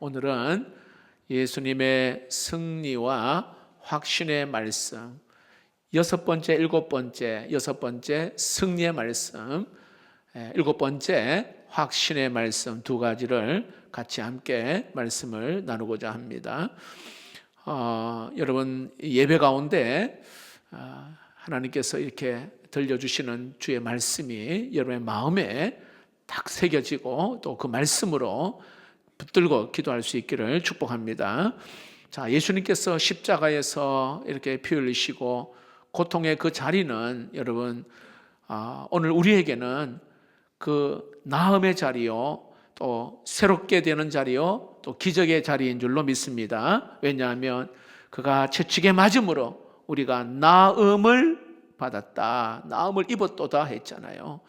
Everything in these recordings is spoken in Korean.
오늘은 예수님의 승리와 확신의 말씀, 여섯 번째 승리의 말씀, 일곱 번째 확신의 말씀 두 가지를 같이 함께 말씀을 나누고자 합니다. 여러분 예배 가운데 하나님께서 이렇게 들려주시는 주의 말씀이 여러분의 마음에 딱 새겨지고 또 그 말씀으로 붙들고 기도할 수 있기를 축복합니다. 자, 예수님께서 십자가에서 이렇게 피 흘리시고 고통의 그 자리는 여러분 오늘 우리에게는 그 나음의 자리요, 또 새롭게 되는 자리요, 또 기적의 자리인 줄로 믿습니다. 왜냐하면 그가 채찍에 맞음으로 우리가 나음을 받았다, 나음을 입었도다 했잖아요.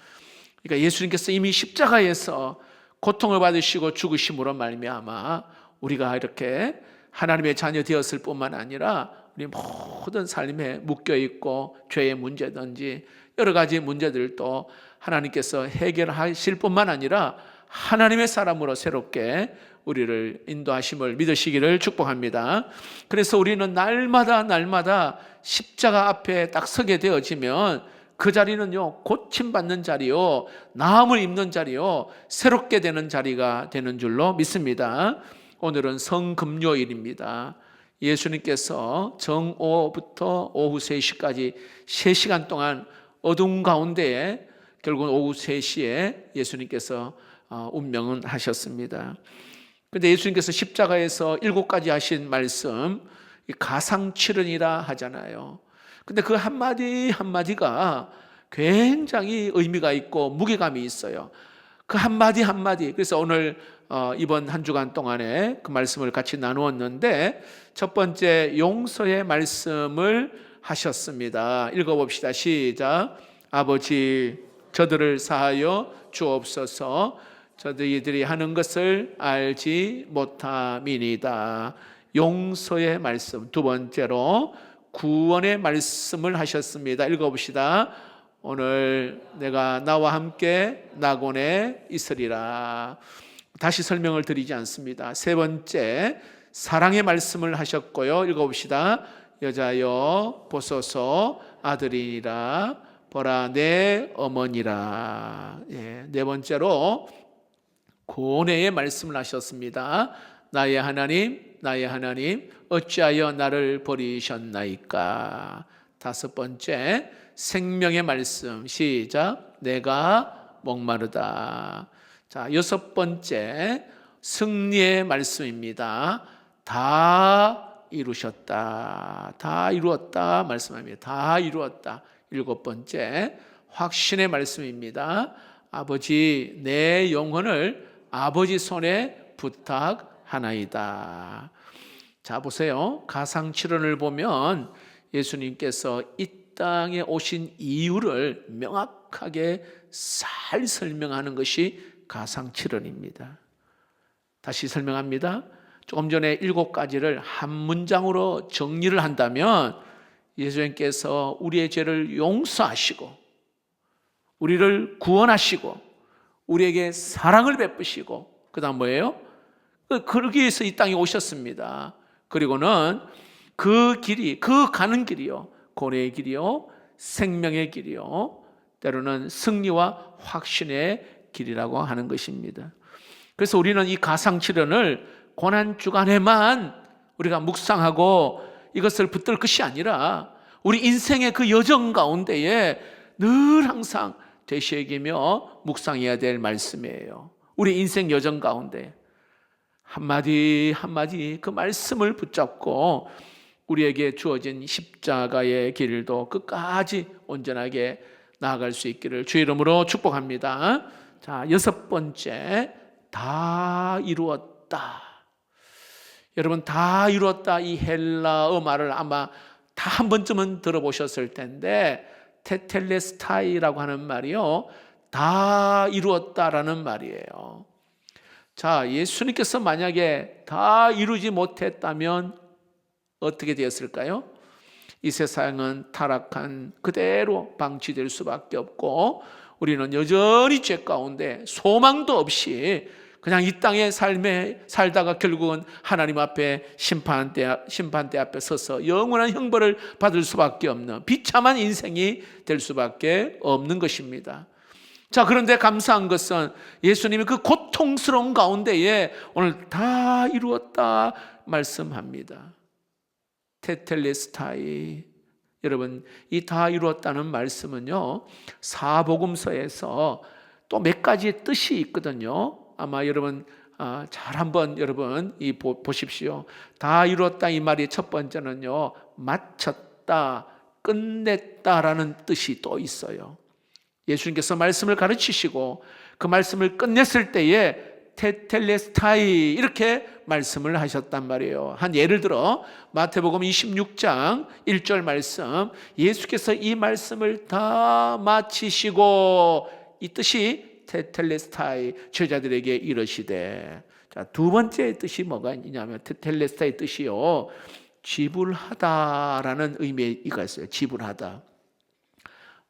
그러니까 예수님께서 이미 십자가에서 고통을 받으시고 죽으심으로 말미암아 우리가 이렇게 하나님의 자녀 되었을 뿐만 아니라 우리 모든 삶에 묶여있고 죄의 문제든지 여러 가지 문제들도 하나님께서 해결하실 뿐만 아니라 하나님의 사람으로 새롭게 우리를 인도하심을 믿으시기를 축복합니다. 그래서 우리는 날마다 십자가 앞에 딱 서게 되어지면 그 자리는요, 고침받는 자리요, 나음을 입는 자리요, 새롭게 되는 자리가 되는 줄로 믿습니다. 오늘은 성금요일입니다. 예수님께서 정오부터 오후 3시까지 3시간 동안 어두운 가운데에 결국은 오후 3시에 예수님께서 운명은 하셨습니다. 그런데 예수님께서 십자가에서 7가지 하신 말씀, 가상칠언이라 하잖아요. 근데 그 한마디 한마디가 굉장히 의미가 있고 무게감이 있어요. 그 한마디 그래서 오늘 이번 한 주간 동안에 그 말씀을 같이 나누었는데 첫 번째 용서의 말씀을 하셨습니다. 읽어봅시다. 시작. 아버지, 저들을 사하여 주옵소서. 저들이 하는 것을 알지 못함이니이다. 용서의 말씀. 두 번째로 구원의 말씀을 하셨습니다. 읽어봅시다. 오늘 내가 나와 함께 낙원에 있으리라. 다시 설명을 드리지 않습니다. 세 번째 사랑의 말씀을 하셨고요. 읽어봅시다. 여자여 보소서 아들이라 보라 내 어머니라. 네 번째로 고뇌의 말씀을 하셨습니다. 나의 하나님 어찌하여 나를 버리셨나이까. 다섯 번째 생명의 말씀. 시작. 내가 목마르다. 자, 여섯 번째 승리의 말씀입니다. 다 이루셨다. 다 이루었다 말씀합니다. 다 이루었다. 일곱 번째 확신의 말씀입니다. 아버지, 내 영혼을 아버지 손에 부탁하나이다. 자, 보세요. 가상칠언을 보면 예수님께서 이 땅에 오신 이유를 명확하게 잘 설명하는 것이 가상칠언입니다. 다시 설명합니다. 조금 전에 7가지를 한 문장으로 정리를 한다면 예수님께서 우리의 죄를 용서하시고 우리를 구원하시고 우리에게 사랑을 베푸시고 그 다음 뭐예요? 그러기 위해서 이 땅에 오셨습니다. 그리고는 그 길이, 그 가는 길이요, 고뇌의 길이요, 생명의 길이요, 때로는 승리와 확신의 길이라고 하는 것입니다. 그래서 우리는 이 가상칠언을 고난주간에만 우리가 묵상하고 이것을 붙들 것이 아니라 우리 인생의 그 여정 가운데에 늘 항상 되새기며 묵상해야 될 말씀이에요. 우리 인생 여정 가운데 한마디 그 말씀을 붙잡고 우리에게 주어진 십자가의 길도 끝까지 온전하게 나아갈 수 있기를 주의 이름으로 축복합니다. 자, 여섯 번째, 다 이루었다. 여러분, 다 이루었다 이 헬라어 말을 아마 다 한 번쯤은 들어보셨을 텐데 테텔레스타이라고 하는 말이요, 다 이루었다라는 말이에요. 자, 예수님께서 만약에 다 이루지 못했다면 어떻게 되었을까요? 이 세상은 타락한 그대로 방치될 수밖에 없고 우리는 여전히 죄 가운데 소망도 없이 그냥 이 땅의 삶에 살다가 결국은 하나님 앞에 심판대 앞에 서서 영원한 형벌을 받을 수밖에 없는 비참한 인생이 될 수밖에 없는 것입니다. 자, 그런데 감사한 것은 예수님이 그 고통스러운 가운데에 오늘 다 이루었다 말씀합니다. 테텔레스타이. 여러분, 이 다 이루었다는 말씀은요, 사복음서에서 또 몇 가지의 뜻이 있거든요. 아마 여러분 잘 한번 여러분 보십시오. 다 이루었다 이 말이 첫 번째는요, 마쳤다, 끝냈다라는 뜻이 또 있어요. 예수님께서 말씀을 가르치시고 그 말씀을 끝냈을 때에 테텔레스타이 이렇게 말씀을 하셨단 말이에요. 한 예를 들어 마태복음 26장 1절 말씀, 예수께서 이 말씀을 다 마치시고, 이 뜻이 테텔레스타이, 제자들에게 이르시되. 자, 두 번째 뜻이 뭐가 있냐면 테텔레스타이 뜻이요, 지불하다라는 의미가 있어요. 지불하다.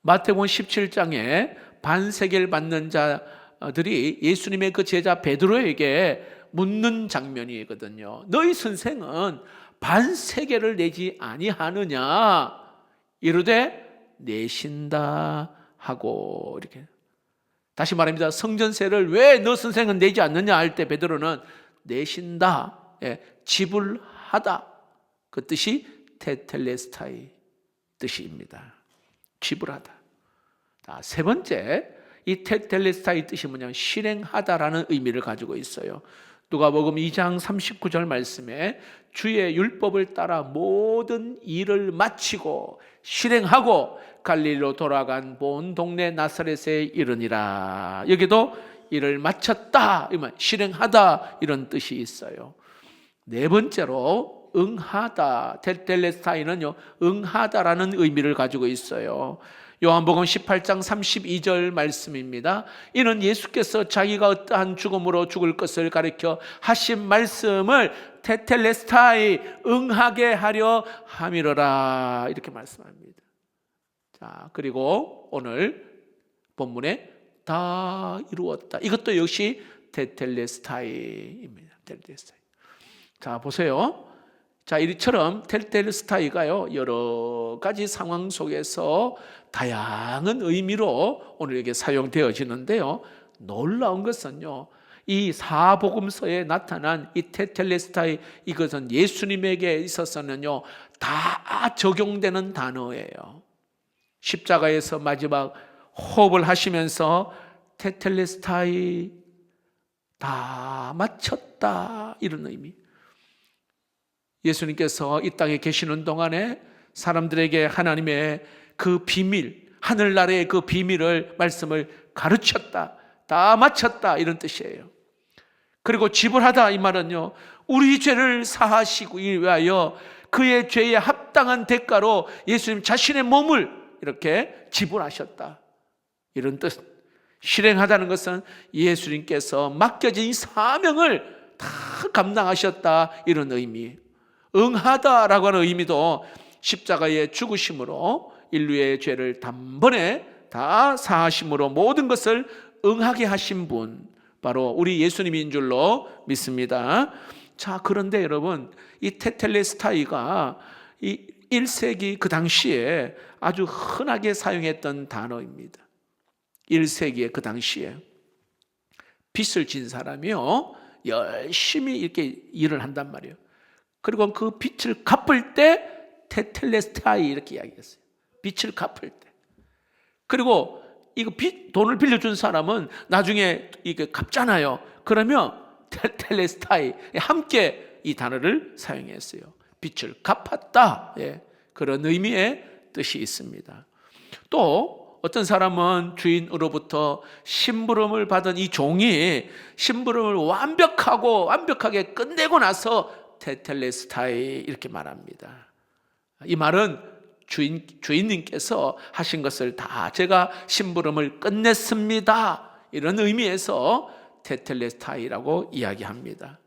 마태복음 17장에 반세계를 받는 자들이 예수님의 그 제자 베드로에게 묻는 장면이거든요. 너희 선생은 반세계를 내지 아니하느냐? 이르되 내신다 하고, 이렇게. 다시 말합니다. 성전세를 왜 너 선생은 내지 않느냐 할 때 베드로는 내신다, 지불하다, 그 뜻이 테텔레스타이 뜻입니다. 지불하다. 자, 세 번째, 이 테텔레스타이 뜻이 뭐냐면 실행하다라는 의미를 가지고 있어요. 누가복음 2장 39절 말씀에 주의 율법을 따라 모든 일을 마치고 실행하고 갈릴리로 돌아간 본 동네 나사렛에 이르니라. 여기도 일을 마쳤다, 실행하다, 이런 뜻이 있어요. 네 번째로 응하다, 테텔레스타이는요, 응하다라는 의미를 가지고 있어요. 요한복음 18장 32절 말씀입니다. 이는 예수께서 자기가 어떠한 죽음으로 죽을 것을 가리켜 하신 말씀을 테텔레스타이, 응하게 하려 함이로라, 이렇게 말씀합니다. 자, 그리고 오늘 본문에 다 이루었다, 이것도 역시 테텔레스타이입니다. 테텔레스타이. 자, 보세요. 자, 이처럼 테텔레스타이가요, 여러 가지 상황 속에서 다양한 의미로 오늘 이게 사용되어지는데요, 놀라운 것은요, 이 사복음서에 나타난 이 테텔레스타이, 이것은 예수님에게 있어서는요 다 적용되는 단어예요. 십자가에서 마지막 호흡을 하시면서 테텔레스타이, 다 마쳤다, 이런 의미. 예수님께서 이 땅에 계시는 동안에 사람들에게 하나님의 그 비밀, 하늘나라의 그 비밀을, 말씀을 가르쳤다, 다 마쳤다, 이런 뜻이에요. 그리고 지불하다, 이 말은요, 우리 죄를 사하시고 위하여 그의 죄에 합당한 대가로 예수님 자신의 몸을 이렇게 지불하셨다, 이런 뜻. 실행하다는 것은 예수님께서 맡겨진 사명을 다 감당하셨다, 이런 의미. 응하다라고 하는 의미도 십자가의 죽으심으로 인류의 죄를 단번에 다 사하심으로 모든 것을 응하게 하신 분, 바로 우리 예수님인 줄로 믿습니다. 자, 그런데 여러분, 이 테텔레스타이가 이 1세기 그 당시에 아주 흔하게 사용했던 단어입니다. 1세기에 그 당시에 빚을 진 사람이요, 열심히 이렇게 일을 한단 말이에요. 그리고 그 빚을 갚을 때 테텔레스타이, 이렇게 이야기했어요. 빚을 갚을 때. 그리고 이거 돈을 빌려준 사람은 나중에 이게 갚잖아요. 그러면 테텔레스타이, 함께 이 단어를 사용했어요. 빚을 갚았다, 그런 의미의 뜻이 있습니다. 또 어떤 사람은 주인으로부터 심부름을 받은 이 종이 심부름을 완벽하게 끝내고 나서 테텔레스타이, 이렇게 말합니다. 이 말은 주인님께서 하신 것을 다 제가 심부름을 끝냈습니다, 이런 의미에서 테텔레스타이라고 이야기합니다.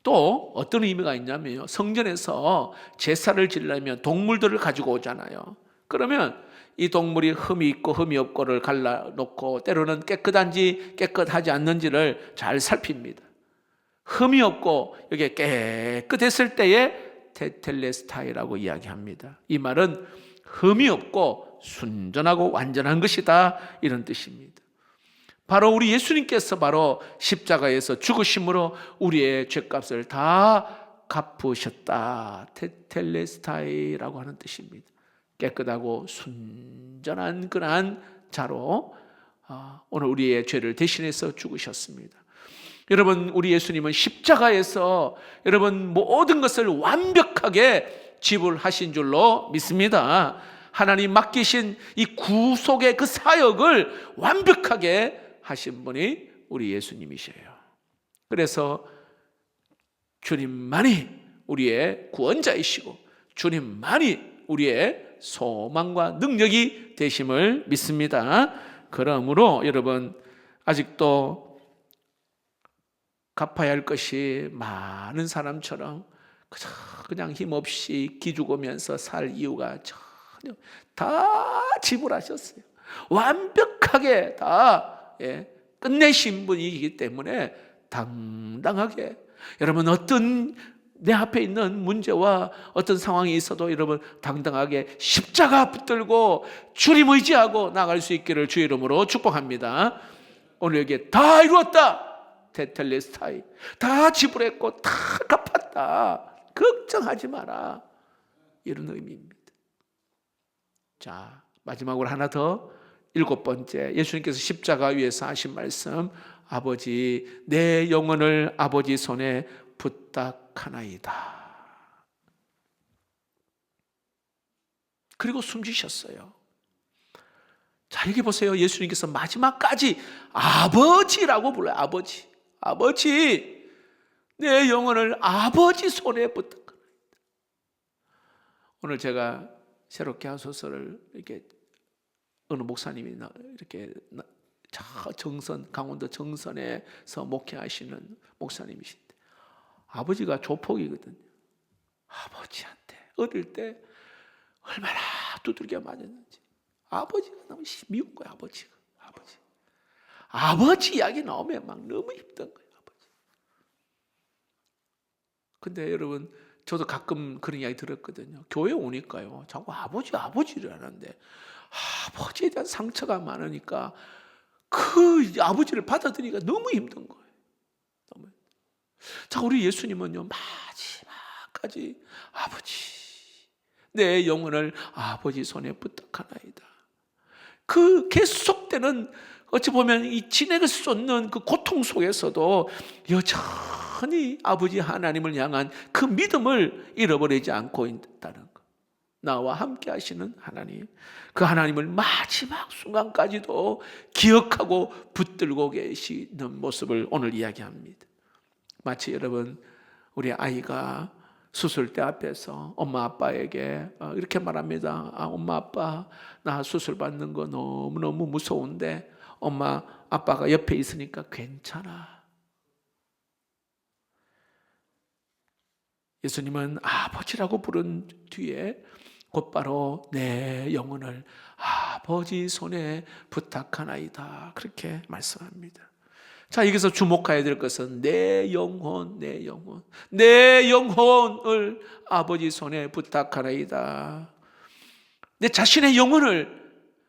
또 어떤 의미가 있냐면요, 성전에서 제사를 지려면 동물들을 가지고 오잖아요. 그러면 이 동물이 흠이 있고 흠이 없고를 갈라놓고 때로는 깨끗한지 깨끗하지 않는지를 잘 살핍니다. 흠이 없고 이게 깨끗했을 때에 테텔레스타이라고 이야기합니다. 이 말은 흠이 없고 순전하고 완전한 것이다, 이런 뜻입니다. 바로 우리 예수님께서 바로 십자가에서 죽으심으로 우리의 죄값을 다 갚으셨다. 테텔레스타이라고 하는 뜻입니다. 깨끗하고 순전한 그러한 자로 오늘 우리의 죄를 대신해서 죽으셨습니다. 여러분, 우리 예수님은 십자가에서 여러분 모든 것을 완벽하게 지불하신 줄로 믿습니다. 하나님 맡기신 이 구속의 그 사역을 완벽하게 하신 분이 우리 예수님이셔요. 그래서 주님만이 우리의 구원자이시고 주님만이 우리의 소망과 능력이 되심을 믿습니다. 그러므로 여러분, 아직도 갚아야 할 것이 많은 사람처럼 그냥 힘없이 기죽으면서 살 이유가 전혀, 다 지불하셨어요. 완벽하게 다 끝내신 분이기 때문에 당당하게, 여러분 어떤 내 앞에 있는 문제와 어떤 상황이 있어도 여러분 당당하게 십자가 붙들고 주님 의지하고 나갈 수 있기를 주의 이름으로 축복합니다. 오늘 여기에 다 이루었다, 테텔레스타이, 다 지불했고 다 갚았다, 걱정하지 마라, 이런 의미입니다. 자, 마지막으로 하나 더, 7번째, 예수님께서 십자가 위에서 하신 말씀, 아버지 내 영혼을 아버지 손에 부탁하나이다. 그리고 숨지셨어요. 자, 여기 보세요. 예수님께서 마지막까지 아버지라고 불러요. 아버지, 아버지 내 영혼을 아버지 손에 부탁하나이다. 오늘 제가 새롭게 한 소설을 이렇게 어느 목사님이 이렇게 저 정선, 강원도 정선에서 목회하시는 목사님이신데 아버지가 조폭이거든요. 아버지한테 어릴 때 얼마나 두들겨 맞았는지 아버지가 너무 미운 거야. 아버지 이야기 나오면 막 너무 힘든 거예요. 아버지. 근데 여러분, 저도 가끔 그런 이야기 들었거든요. 교회 오니까요, 자꾸 아버지를 하는데 아버지에 대한 상처가 많으니까 그 아버지를 받아들이기가 너무 힘든 거예요. 자, 우리 예수님은요, 마지막까지 아버지 내 영혼을 아버지 손에 부탁하나이다. 그 계속되는, 어찌 보면 이 진액을 쏟는 그 고통 속에서도 여전히 아버지 하나님을 향한 그 믿음을 잃어버리지 않고 있다는 것. 나와 함께 하시는 하나님, 그 하나님을 마지막 순간까지도 기억하고 붙들고 계시는 모습을 오늘 이야기합니다. 마치 여러분, 우리 아이가 수술대 앞에서 엄마 아빠에게 이렇게 말합니다. 엄마 아빠, 나 수술 받는 거 너무너무 무서운데 엄마 아빠가 옆에 있으니까 괜찮아. 예수님은 아버지라고 부른 뒤에 곧바로 내 영혼을 아버지 손에 부탁하나이다, 그렇게 말씀합니다. 자, 여기서 주목해야 될 것은 내 영혼을 아버지 손에 부탁하나이다. 내 자신의 영혼을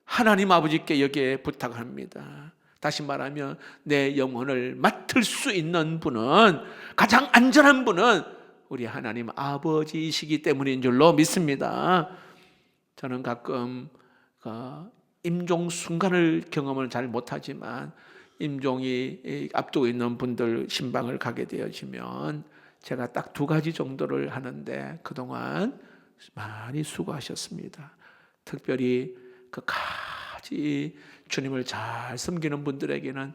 하나님 아버지께 여기에 부탁합니다. 다시 말하면 내 영혼을 맡을 수 있는 분은, 가장 안전한 분은 우리 하나님 아버지이시기 때문인 줄로 믿습니다. 저는 가끔 임종 순간을 경험을 잘 못하지만 임종이 앞두고 있는 분들 신방을 가게 되어지면 제가 딱 2가지 정도를 하는데 그동안 많이 수고하셨습니다. 특별히 끝까지 주님을 잘 섬기는 분들에게는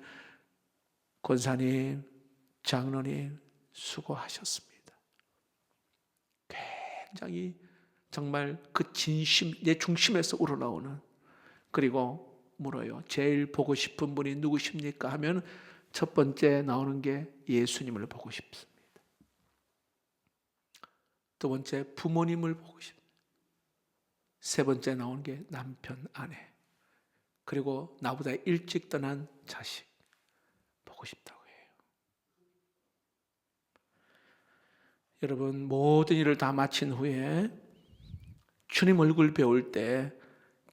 권사님, 장로님 수고하셨습니다. 굉장히 정말 그 진심, 내 중심에서 우러나오는, 그리고 물어요. 제일 보고 싶은 분이 누구십니까? 하면 첫 번째 나오는 게 예수님을 보고 싶습니다. 두 번째 부모님을 보고 싶습니다. 세 번째 나오는 게 남편, 아내, 그리고 나보다 일찍 떠난 자식 보고 싶다고 해요. 여러분, 모든 일을 다 마친 후에 주님 얼굴 배울 때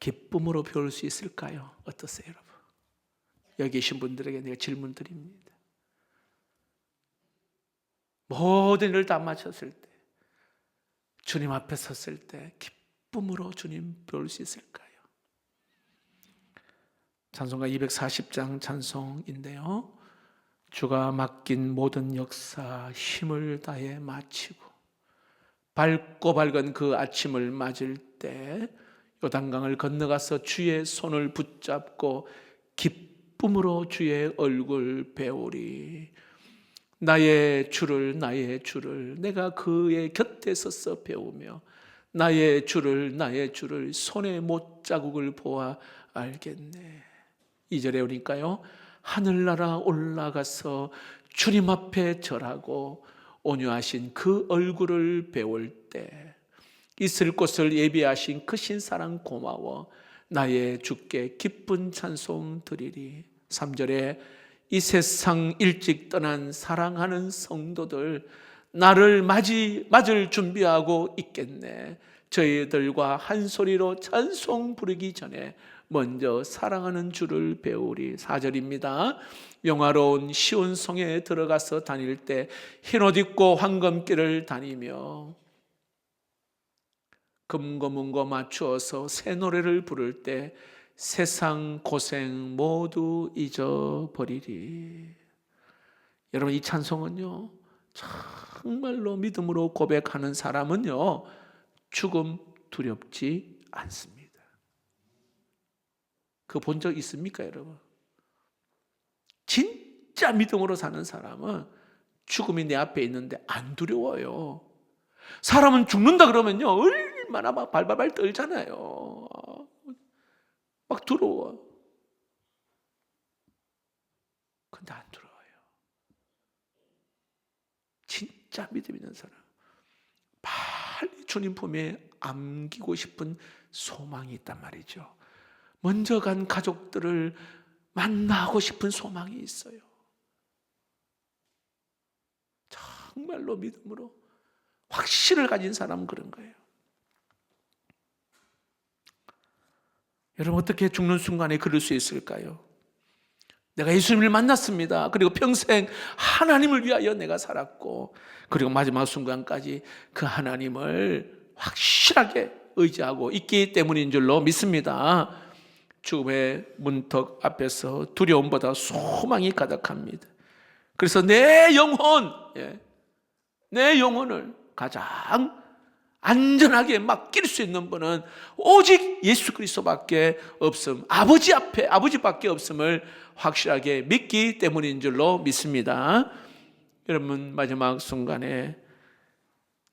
기쁨으로 배울 수 있을까요? 어떠세요, 여러분? 여기 계신 분들에게 내가 질문 드립니다. 모든 일을 다 마쳤을 때, 주님 앞에 섰을 때 기쁨으로 주님 배울 수 있을까요? 찬송가 240장 찬송인데요, 주가 맡긴 모든 역사 힘을 다해 마치고 밝고 밝은 그 아침을 맞을 때 요단강을 건너가서 주의 손을 붙잡고 기쁨으로 주의 얼굴 배우리. 나의 주를 내가 그의 곁에 서서 배우며 나의 주를 손에 못자국을 보아 알겠네. 2절에 오니까요, 하늘나라 올라가서 주님 앞에 절하고 온유하신 그 얼굴을 배울 때 있을 곳을 예비하신 크신 사랑 고마워 나의 주께 기쁜 찬송 드리리. 3절에 이 세상 일찍 떠난 사랑하는 성도들 나를 맞을 준비하고 있겠네. 저희들과 한 소리로 찬송 부르기 전에 먼저 사랑하는 주를 배우리. 4절입니다. 영화로운 시온 성에 들어가서 다닐 때 흰옷 입고 황금길을 다니며 금고문고 맞추어서 새 노래를 부를 때 세상 고생 모두 잊어버리리. 여러분, 이 찬송은요, 정말로 믿음으로 고백하는 사람은요, 죽음 두렵지 않습니다. 그거 본 적 있습니까, 여러분? 진짜 믿음으로 사는 사람은 죽음이 내 앞에 있는데 안 두려워요. 사람은 죽는다 그러면요, 얼마나 막 발발발 떨잖아요. 막 두려워. 근데 안 두려워요. 진짜 믿음 있는 사람, 빨리 주님 품에 안기고 싶은 소망이 있단 말이죠. 먼저 간 가족들을 만나고 싶은 소망이 있어요. 정말로 믿음으로 확신을 가진 사람은 그런 거예요. 여러분, 어떻게 죽는 순간에 그럴 수 있을까요? 내가 예수님을 만났습니다. 그리고 평생 하나님을 위하여 내가 살았고, 그리고 마지막 순간까지 그 하나님을 확실하게 의지하고 있기 때문인 줄로 믿습니다. 죽음의 문턱 앞에서 두려움보다 소망이 가득합니다. 그래서 내 영혼을 가장 안전하게 맡길 수 있는 분은 오직 예수 그리스도밖에 없음, 아버지밖에 없음을 확실하게 믿기 때문인 줄로 믿습니다. 여러분, 마지막 순간에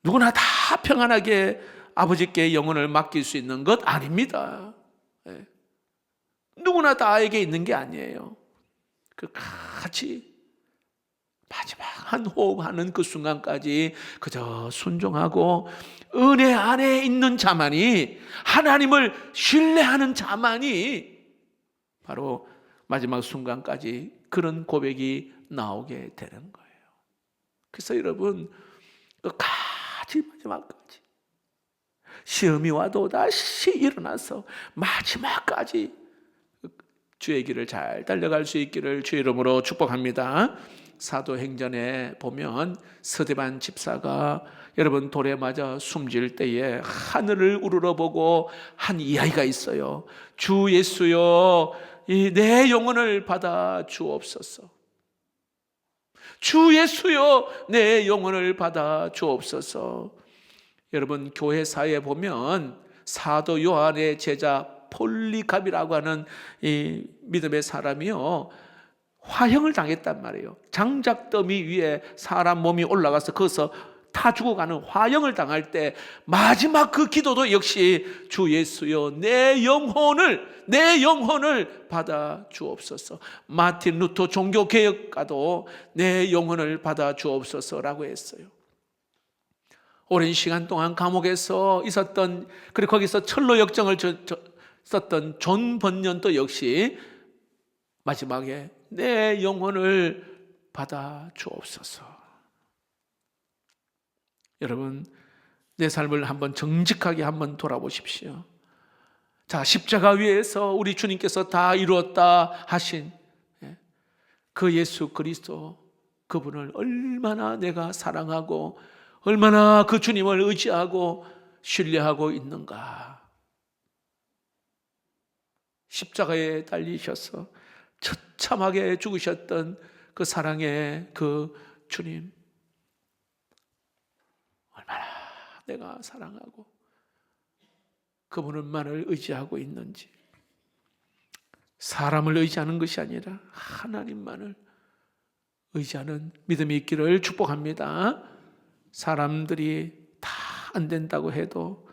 누구나 다 평안하게 아버지께 영혼을 맡길 수 있는 것 아닙니다. 누구나 다에게 있는 게 아니에요. 그 같이 마지막 한 호흡하는 그 순간까지 그저 순종하고 은혜 안에 있는 자만이, 하나님을 신뢰하는 자만이 바로 마지막 순간까지 그런 고백이 나오게 되는 거예요. 그래서 여러분, 끝까지 마지막까지 시험이 와도 다시 일어나서 마지막까지 주의 길을 잘 달려갈 수 있기를 주의 이름으로 축복합니다. 사도행전에 보면 서대반 집사가 여러분 돌에 맞아 숨질 때에 하늘을 우러러보고 한 이야기가 있어요. 주 예수여, 내 영혼을 받아 주옵소서. 주 예수여, 내 영혼을 받아 주옵소서. 여러분, 교회사에 보면 사도 요한의 제자 폴리갑이라고 하는 이 믿음의 사람이요, 화형을 당했단 말이에요. 장작더미 위에 사람 몸이 올라가서 거기서 타 죽어가는 화형을 당할 때 마지막 그 기도도 역시 주 예수여, 내 영혼을 받아 주옵소서. 마틴 루터 종교개혁가도 내 영혼을 받아 주옵소서라고 했어요. 오랜 시간 동안 감옥에서 있었던, 그리고 거기서 철로 역정을 썼던 존 번년도 역시 마지막에 내 영혼을 받아 주옵소서. 여러분, 내 삶을 한번 정직하게 한번 돌아보십시오. 자, 십자가 위에서 우리 주님께서 다 이루었다 하신 그 예수 그리스도, 그분을 얼마나 내가 사랑하고 얼마나 그 주님을 의지하고 신뢰하고 있는가. 십자가에 달리셔서 처참하게 죽으셨던 그 사랑의 그 주님, 얼마나 내가 사랑하고 그분만을 의지하고 있는지. 사람을 의지하는 것이 아니라 하나님만을 의지하는 믿음이 있기를 축복합니다. 사람들이 다 안 된다고 해도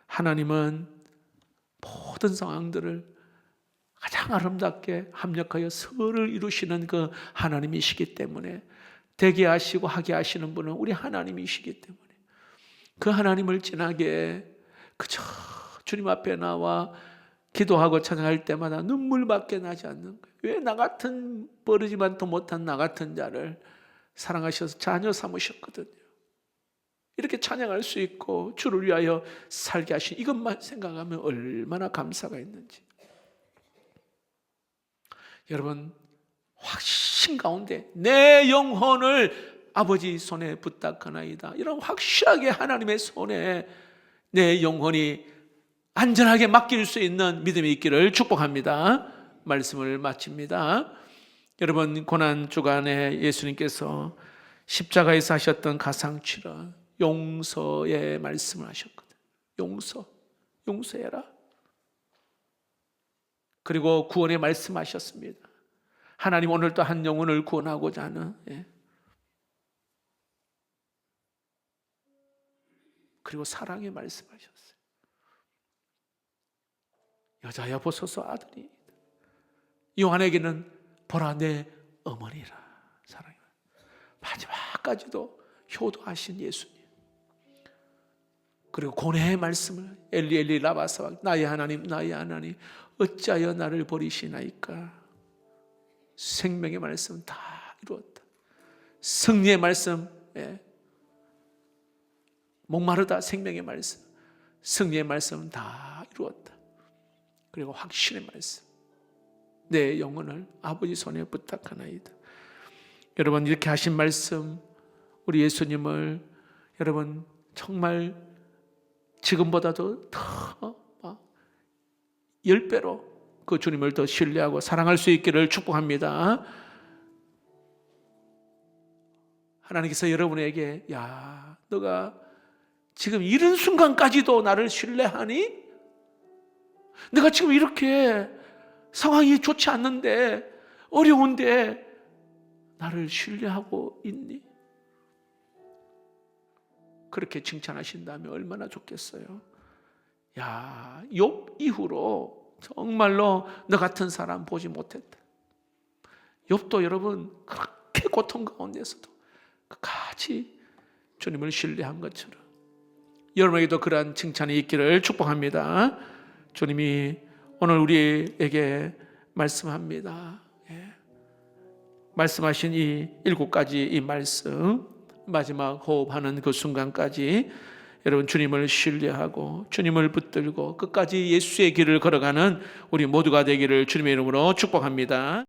하나님은 모든 상황들을 가장 아름답게 합력하여 선을 이루시는 그 하나님이시기 때문에, 되게 하시고 하게 하시는 분은 우리 하나님이시기 때문에 그 하나님을 진하게 그저 주님 앞에 나와 기도하고 찬양할 때마다 눈물밖에 나지 않는 거예요. 왜 나 같은 버르지만 더 못한 나 같은 자를 사랑하셔서 자녀 삼으셨거든요. 이렇게 찬양할 수 있고 주를 위하여 살게 하신 이것만 생각하면 얼마나 감사가 있는지. 여러분, 확신 가운데 내 영혼을 아버지 손에 부탁하나이다, 이런 확실하게 하나님의 손에 내 영혼이 안전하게 맡길 수 있는 믿음이 있기를 축복합니다. 말씀을 마칩니다. 여러분, 고난주간에 예수님께서 십자가에서 하셨던 가상치료, 용서의 말씀을 하셨거든요. 용서해라. 그리고 구원의 말씀하셨습니다. 하나님 오늘도 한 영혼을 구원하고자 하는, 그리고 사랑의 말씀하셨어요. 여자여 보소서 아들이, 요한에게는 보라 내 어머니라. 사랑해. 마지막까지도 효도하신 예수님. 그리고 고뇌의 말씀을, 엘리 엘리 라바사와, 나의 하나님 나의 하나님 어찌하여 나를 버리시나이까. 생명의 말씀 다 이루었다. 승리의 말씀, 목마르다 생명의 말씀, 승리의 말씀 다 이루었다. 그리고 확신의 말씀, 내 영혼을 아버지 손에 부탁하나이다. 여러분, 이렇게 하신 말씀, 우리 예수님을 여러분 정말 지금보다도 더 10배로 그 주님을 더 신뢰하고 사랑할 수 있기를 축복합니다. 하나님께서 여러분에게, 야, 너가 지금 이런 순간까지도 나를 신뢰하니? 내가 지금 이렇게 상황이 좋지 않는데, 어려운데 나를 신뢰하고 있니? 그렇게 칭찬하신다면 얼마나 좋겠어요. 야, 욥 이후로 정말로 너 같은 사람 보지 못했다. 욥도 여러분 그렇게 고통 가운데서도 끝까지 주님을 신뢰한 것처럼 여러분에게도 그러한 칭찬이 있기를 축복합니다. 주님이 오늘 우리에게 말씀합니다. 말씀하신 이 7가지 이 말씀, 마지막 호흡하는 그 순간까지 여러분 주님을 신뢰하고 주님을 붙들고 끝까지 예수의 길을 걸어가는 우리 모두가 되기를 주님의 이름으로 축복합니다.